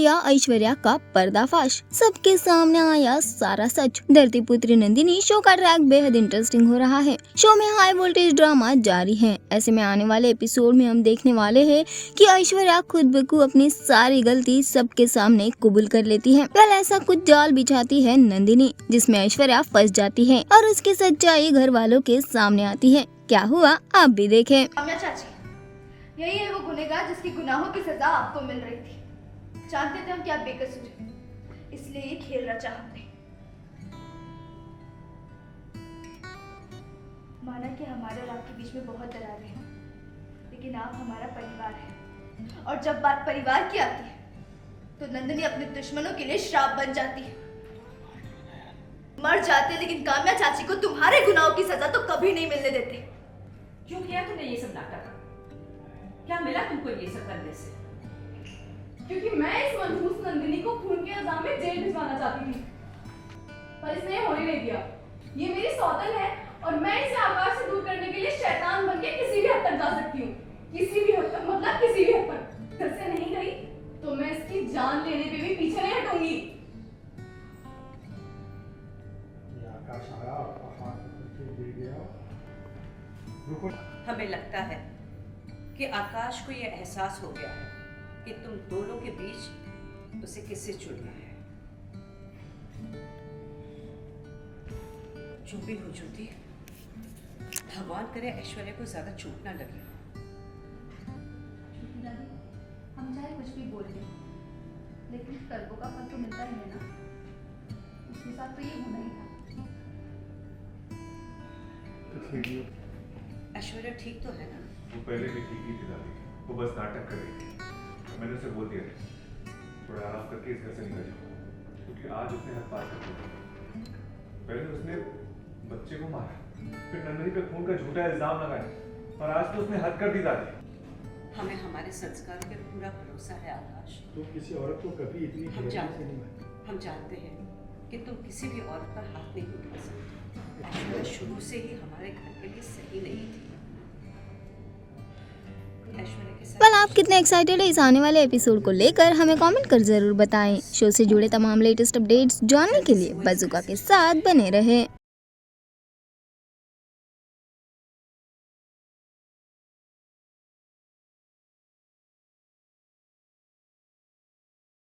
किया ऐश्वर्या का पर्दाफाश, सबके सामने आया सारा सच। धरती पुत्री नंदिनी शो का ट्रैक बेहद इंटरेस्टिंग हो रहा है। शो में हाई वोल्टेज ड्रामा जारी है। ऐसे में आने वाले एपिसोड में हम देखने वाले हैं कि ऐश्वर्या खुद बेखू अपनी सारी गलती सबके सामने कबूल कर लेती है। कल ऐसा कुछ जाल बिछाती है नंदिनी, जिसमें ऐश्वर्या फंस जाती है और उसकी सच्चाई घर वालों के सामने आती है। क्या हुआ आप भी देखें। चाची, यही है वो गुनहगार जिसकी गुनाहों की सजा आपको मिल रही थी। जानते थे हम कि आप बेकसूर हैं, इसलिए ये खेल रचा हमने। माना कि हमारे और आपके बीच में बहुत दरारें हैं, लेकिन आप हमारा परिवार है। और जब बात परिवार की आती है तो नंदिनी अपने दुश्मनों के लिए श्राप बन जाती है। मर जाते, लेकिन काम्या चाची को तुम्हारे गुनाहों की सजा तो कभी नहीं मिलने देते। क्यों किया तुमने ये सब नाटक? क्या मिला तुमको ये सब करने से? क्योंकि मैं इस मनहूस नंदिनी को खून के इल्जाम में जेल भिजवाना चाहती थी, पर इसने होने नहीं दिया। ये मेरी सौतन है और मैं इसे आकाश से दूर करने के लिए शैतान बनके किसी भी हद तक जा सकती हूँ। किसी भी हद तक मतलब किसी भी हद तक। घर से नहीं गई तो मैं इसकी जान लेने पे भी पीछे नहीं हटूंगी। आकाश आया, पहाड़ पर गिर गया। हमें लगता है कि आकाश को यह एहसास हो गया है कि तुम दोनों के बीच उसे किससे चुनना है। जो भी हो ज्योति, भगवान करे ऐश्वर्या को ज्यादा चोट ना लगे। हम चाहे कुछ भी बोल लें, लेकिन कर्मों का फल तो मिलता ही है ना। उसके साथ तो ये होना ही था। ऐश्वर्या ठीक तो है ना? वो पहले भी ठीक ही थी दादी, वो बस नाटक कर रही थी। तो मैंने उसे बोल दिया थोड़ा आराम करके इस घर से निकल जाओ, क्योंकि आज उसने हद पार कर दिया। पहले उसने बच्चे को मारा, फिर नंदिनी पे खून का झूठा इल्जाम लगाया, और आज तो उसने हद कर दी दादी। हमें हमारे संस्कारों पे पूरा भरोसा है आकाश। तो किसी औरत को कभी इतनी गहराई से नहीं मारी। हम जानते हैं कि तुम किसी भी औरत पर हाथ नहीं उठा सकते। ऐश्वर्या शुरू से ही हमारे घर के लिए सही नहीं थी। कल आप कितने एक्साइटेड है इस आने वाले एपिसोड को लेकर, हमें कमेंट कर जरूर बताएं। शो से जुड़े तमाम लेटेस्ट अपडेट्स जानने के लिए बाज़ूका के साथ बने रहें।